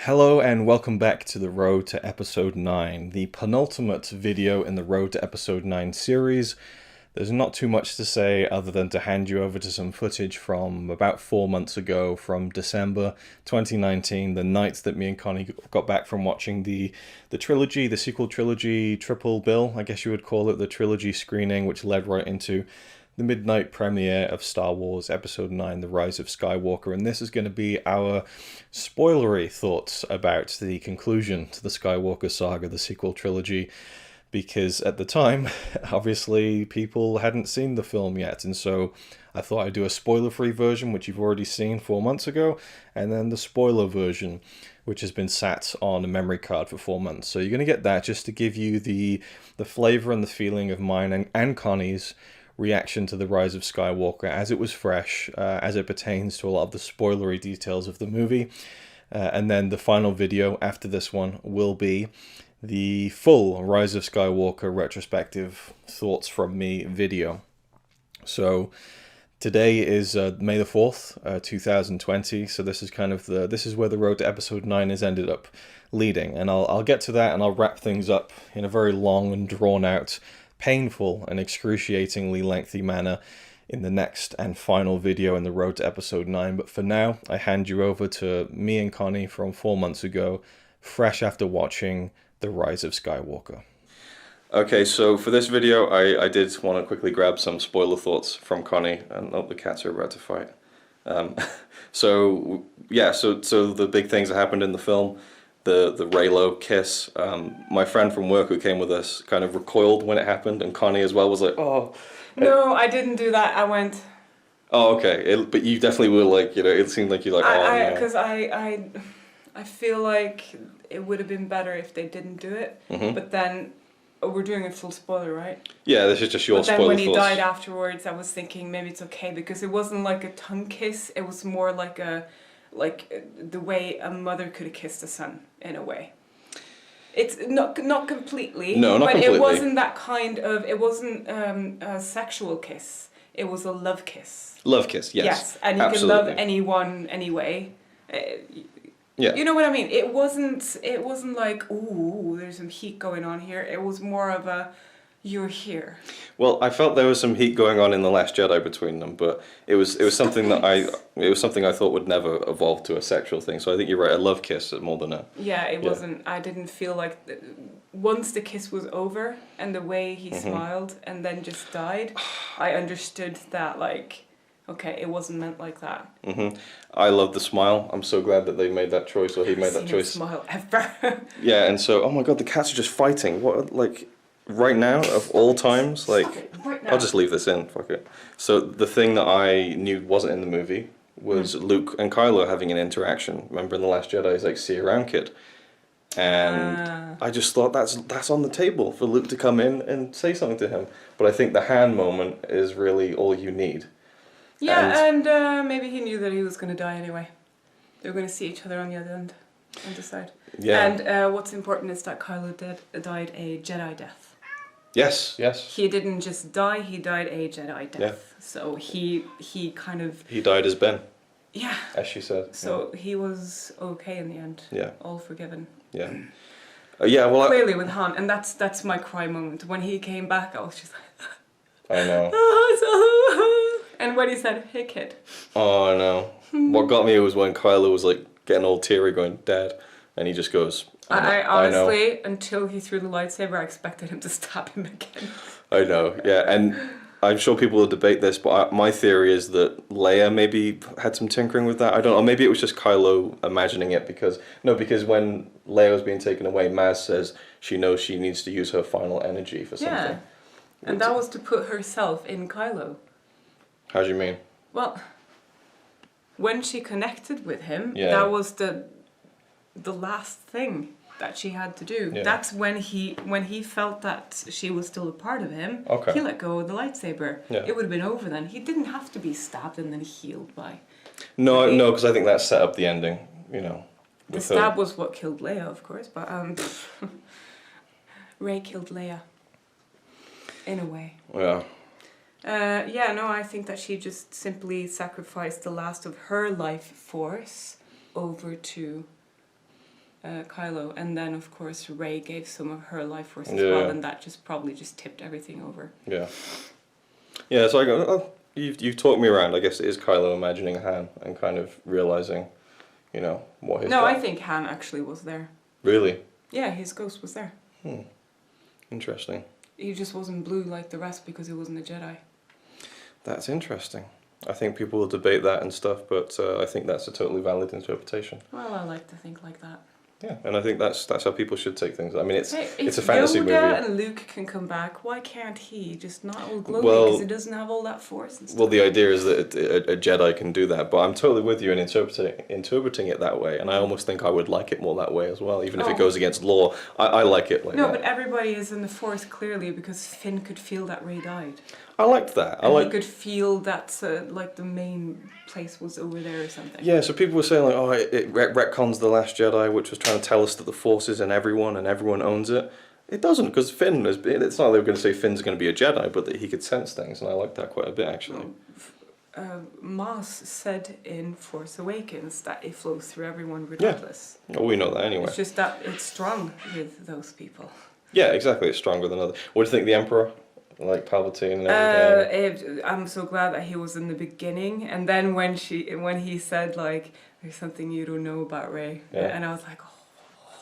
Hello and welcome back to the Road to Episode 9, the penultimate video in the Road to Episode 9 series. There's not too much to say other than to hand you over to some footage from about 4 months ago, from December 2019, the night that me and Connie got back from watching the trilogy, the sequel trilogy, triple bill, I guess you would call it, the trilogy screening, which led right into the midnight premiere of Star Wars Episode 9, The Rise of Skywalker, and this is going to be our spoilery thoughts about the conclusion to the Skywalker Saga, the sequel trilogy, because at the time, obviously, people hadn't seen the film yet, and so I thought I'd do a spoiler-free version, which you've already seen 4 months ago, and then the spoiler version, which has been sat on a memory card for 4 months. So you're going to get that just to give you the flavour and the feeling of mine and Connie's reaction to the Rise of Skywalker as it was fresh, as it pertains to a lot of the spoilery details of the movie. And then the final video after this one will be the full Rise of Skywalker retrospective thoughts from me video. So today is May the 4th, 2020, so this is kind of this is where the road to episode 9 has ended up leading, and I'll get to that and I'll wrap things up in a very long and drawn out, painful and excruciatingly lengthy manner in the next and final video in the road to episode 9. But for now, I hand you over to me and Connie from 4 months ago, fresh after watching The Rise of Skywalker. Okay, so for this video, I did want to quickly grab some spoiler thoughts from Connie, and the cats are about to fight. So the big things that happened in the film, the Reylo kiss. My friend from work who came with us kind of recoiled when it happened, and Connie as well was like, "Oh." No, I didn't do that. I went. Oh, okay. But you definitely were like, it seemed like you're like, "Oh." Because I feel like it would have been better if they didn't do it. Mm-hmm. But then, we're doing a full spoiler, right? Yeah, this is just your spoiler thoughts. But then when thoughts. he died afterwards, I was thinking maybe it's okay because it wasn't like a tongue kiss. It was more like the way a mother could have kissed a son, in a way. It's not completely. No, not completely. But it wasn't that kind of. It wasn't a sexual kiss. It was a love kiss. Love kiss, yes. Yes, and you absolutely. can love anyone anyway. Yeah. You know what I mean? It wasn't like, ooh, there's some heat going on here. It was more of a, you're here. Well, I felt there was some heat going on in The Last Jedi between them, but it was something that I thought would never evolve to a sexual thing. So I think you're right, a love kiss more than a... Yeah, it wasn't, I didn't feel like, once the kiss was over and the way he smiled and then just died, I understood that, like, okay, it wasn't meant like that. I love the smile. I'm so glad that they made that choice, or he made that choice. Smile ever. Yeah, and so, oh my god, the cats are just fighting. What, like... Right now, of all times, like, right now. I'll just leave this in, fuck it. So the thing that I knew wasn't in the movie was Luke and Kylo having an interaction. Remember in The Last Jedi, he's like, "See you around, kid." And I just thought that's on the table for Luke to come in and say something to him. But I think the hand moment is really all you need. Yeah, and maybe he knew that he was going to die anyway. They were going to see each other on the other end, on the side. Yeah. And what's important is that Kylo died a Jedi death. Yes, yes. He didn't just die, he died a Jedi death. Yeah. So he kind of... He died as Ben. Yeah. As she said. So he was okay in the end. Yeah. All forgiven. Yeah. Yeah, well... Clearly with Han, and that's my cry moment. When he came back, I was just like... I know. And when he said, "Hey kid." Oh, no. What got me was when Kylo was like getting all teary going, "Dad," and he just goes... I honestly, until he threw the lightsaber, I expected him to stab him again. I know, yeah, and I'm sure people will debate this, but my theory is that Leia maybe had some tinkering with that. I don't know, maybe it was just Kylo imagining it because when Leia was being taken away, Maz says she knows she needs to use her final energy for something. Yeah, and that was to put herself in Kylo. How do you mean? Well, when she connected with him, Yeah. that was the last thing that she had to do. Yeah. That's when he felt that she was still a part of him. Okay. He let go of the lightsaber. Yeah. It would have been over then. He didn't have to be stabbed and then healed by. No, because I think that set up the ending, you know. The stab was what killed Leia, of course, but Rey killed Leia. In a way. Yeah. I think that she just simply sacrificed the last of her life force over to Kylo, and then of course Rey gave some of her life force as Yeah. well, and that just probably just tipped everything over. Yeah. Yeah, so I go, oh, you've talked me around. I guess it is Kylo imagining Han and kind of realising, you know, what his... No, I think Han actually was there. Really? Yeah, his ghost was there. Interesting. He just wasn't blue like the rest because he wasn't a Jedi. That's interesting. I think people will debate that and stuff, but I think that's a totally valid interpretation. Well, I like to think like that. Yeah, and I think that's how people should take things. I mean, it's Hey, a if fantasy Yoda movie. and Luke can come back, why can't he? Just not all glowy Well- because he doesn't have all that force and stuff. Well, the idea is that a Jedi can do that, but I'm totally with you in interpreting it that way, and I almost think I would like it more that way as well, even if it Oh. goes against law. I like it like No, that. but everybody is in the force clearly because Finn could feel that Rey died. I liked that. And he could feel that like the main place was over there or something. Yeah, so people were saying like, oh, it retcons The Last Jedi, which was trying to tell us that the Force is in everyone and everyone owns it. It doesn't, because Finn is. It's not like they were going to say Finn's going to be a Jedi, but that he could sense things, and I liked that quite a bit actually. Moss said in Force Awakens that it flows through everyone regardless. Well, we know that anyway. It's just that it's strong with those people. Yeah, exactly. It's stronger than others. What do you think of the Emperor? Like Palpatine and everything? I'm so glad that he was in the beginning, and then when he said like, "There's something you don't know about Rey," Yeah. and I was like,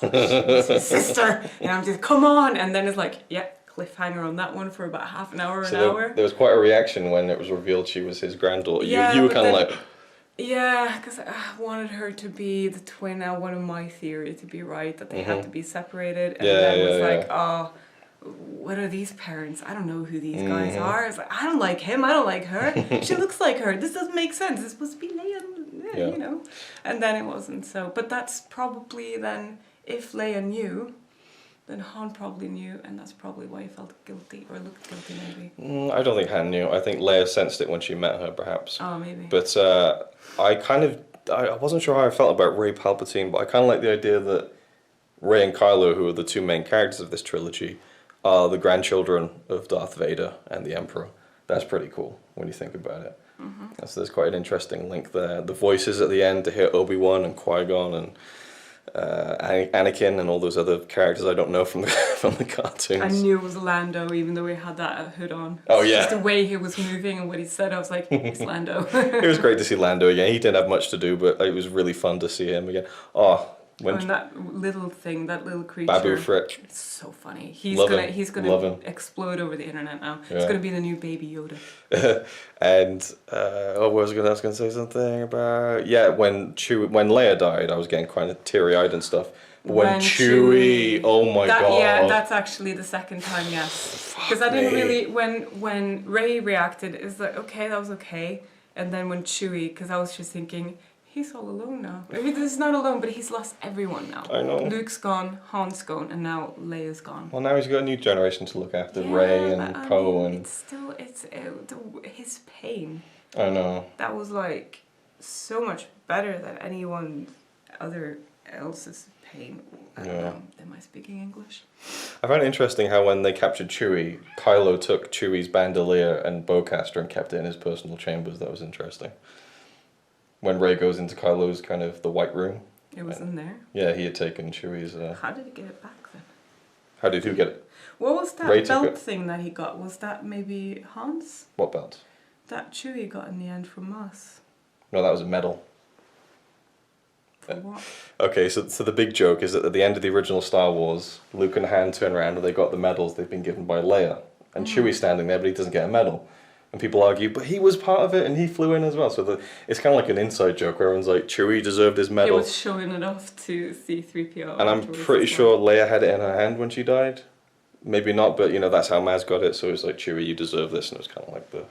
"Oh, it's his sister," and I'm just, "Come on!" And then it's like, "Yeah, cliffhanger on that one for about half an hour, an hour." There was quite a reaction when it was revealed she was his granddaughter. Yeah, you were but kind of then- like, Yeah, because I wanted her to be the twin. I wanted my theory to be right, that they had to be separated. And Yeah, then it was yeah, like, yeah. oh, what are these parents? I don't know who these guys are. It's like, I don't like him, I don't like her. She looks like her. This doesn't make sense. It's supposed to be Leia, Yeah. you know. And then it wasn't so. But that's probably then, if Leia knew, then Han probably knew, and that's probably why he felt guilty, or looked guilty maybe. I don't think Han knew. I think Leia sensed it when she met her, perhaps. Oh, maybe. But I wasn't sure how I felt about Rey Palpatine, but I kind of like the idea that Rey and Kylo, who are the two main characters of this trilogy, are the grandchildren of Darth Vader and the Emperor. That's pretty cool when you think about it. So there's quite an interesting link there. The voices at the end to hear Obi-Wan and Qui-Gon and Anakin and all those other characters I don't know from the cartoons. I knew it was Lando, even though he had that hood on. Oh, yeah. Just the way he was moving and what he said, I was like, it's Lando. It was great to see Lando again. He didn't have much to do, but it was really fun to see him again. And that little thing, that little creature. Babu Frick. It's so funny. He's Love gonna him. Love him. explode over the internet now. Yeah. It's gonna be the new Baby Yoda. And I was gonna say something about when Leia died, I was getting kind of teary eyed and stuff. But when Chewie, oh my god! Yeah, that's actually the second time, yes. Because I didn't really when Rey reacted, it's like okay, that was okay, and then when Chewie, because I was just thinking. He's all alone now. I mean, he's not alone, but he's lost everyone now. I know. Luke's gone, Han's gone, and now Leia's gone. Well, now he's got a new generation to look after, Rey and but, Poe, I mean, and it's still his pain. I know. That was like so much better than anyone else's pain. I don't know. Am I speaking English? I found it interesting how when they captured Chewie, Kylo took Chewie's bandolier and bowcaster and kept it in his personal chambers. That was interesting. When Rey goes into Kylo's kind of the White Room. It was in there. Yeah, he had taken Chewie's... How did he get it back then? How did who get it? What was that Rey took belt it. thing that he got? Was that maybe Han's? What belt? That Chewie got in the end from us. No, that was a medal. For what? Okay, so the big joke is that at the end of the original Star Wars, Luke and Han turn around and they got the medals they've been given by Leia. And Chewie's standing there, but he doesn't get a medal. And people argue, but he was part of it and he flew in as well. So it's kind of like an inside joke where everyone's like, Chewie deserved his He medal. was showing it off to C-3PO. And I'm afterwards pretty as sure Leia had it in her hand when she died. Maybe not, but that's how Maz got it. So it was like, Chewie, you deserve this. And it was kind of like the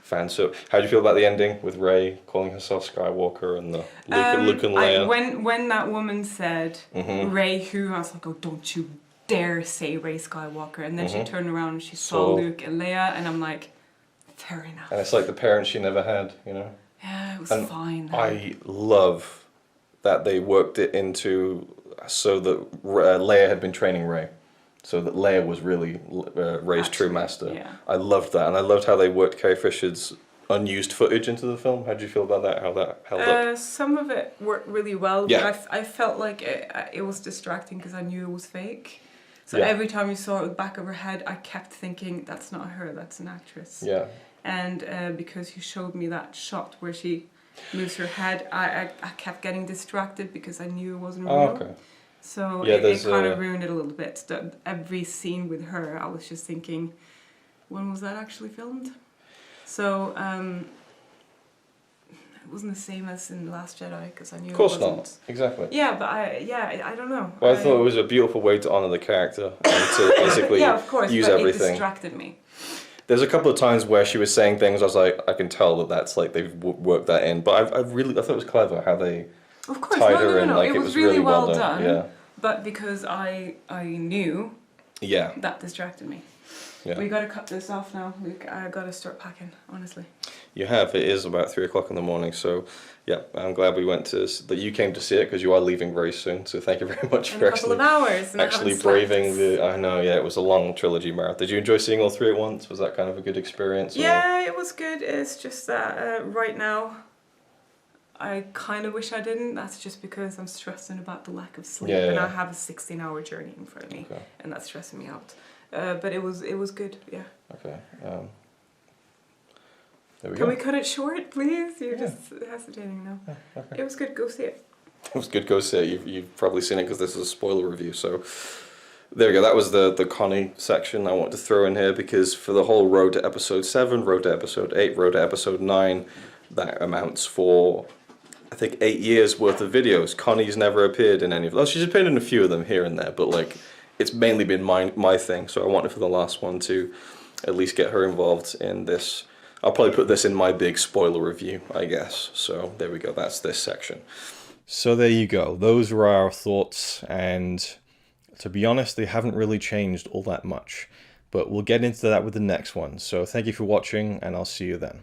fan. So how do you feel about the ending with Rey calling herself Skywalker and the Luke and Leia? When that woman said Mm-hmm. Rey who, I was like, oh, don't you dare say Rey Skywalker. And then she turned around and she saw So- Luke and Leia, and I'm like, fair enough. And it's like the parents she never had, Yeah, it was And fine. I love that they worked it into so that Leia had been training Rey. So that Leia was really Rey's true Actually, master. yeah. I loved that. And I loved how they worked Carrie Fisher's unused footage into the film. How did you feel about that? How that held up? Some of it worked really well, Yeah. but I felt like it was distracting because I knew it was fake. So Yeah. every time you saw it the back of her head, I kept thinking, that's not her, that's an actress. Yeah. And because you showed me that shot where she moves her head, I kept getting distracted because I knew it wasn't real. Oh, okay. So Yeah, it kind of ruined it a little bit. Every scene with her, I was just thinking, when was that actually filmed? So it wasn't the same as in The Last Jedi because I knew Of course it wasn't. not. Exactly. Yeah, but I don't know. Well, I thought it was a beautiful way to honor the character and to basically yeah, of course, use but everything. It distracted me. There's a couple of times where she was saying things. I was like, I can tell that that's like they've worked that in. But I thought it was clever how they Of course, tied her in. no. Like It was really well done. Yeah. But because I knew, Yeah. that distracted me. Yeah. We gotta cut this off now. I gotta start packing, honestly. You have. It is about 3 o'clock in the morning. So, yeah, I'm glad that you came to see it because you are leaving very soon. So thank you very much In for a couple of hours. And actually I haven't braving slept. I know, yeah, it was a long trilogy marathon. Did you enjoy seeing all 3 at once? Was that kind of a good experience? Or? Yeah, it was good. It's just that right now, I kind of wish I didn't. That's just because I'm stressing about the lack of sleep, and I have a 16-hour journey in front of me, and that's stressing me out. But it was good, yeah. Okay. There we Can go. we cut it short, please? You're just hesitating now. Yeah, okay. It was good. Go see it. It was good. Go see it. You've probably seen it because this is a spoiler review. So there we go. That was the Connie section I wanted to throw in here because for the whole road to episode 7, road to episode 8, road to episode 9, that amounts for, I think, 8 years worth of videos. Connie's never appeared in any of those. She's appeared in a few of them here and there, but like it's mainly been my thing. So I wanted for the last one to at least get her involved in this. I'll probably put this in my big spoiler review, I guess. So there we go. That's this section. So there you go. Those were our thoughts, and to be honest, they haven't really changed all that much. But we'll get into that with the next one. So thank you for watching, and I'll see you then.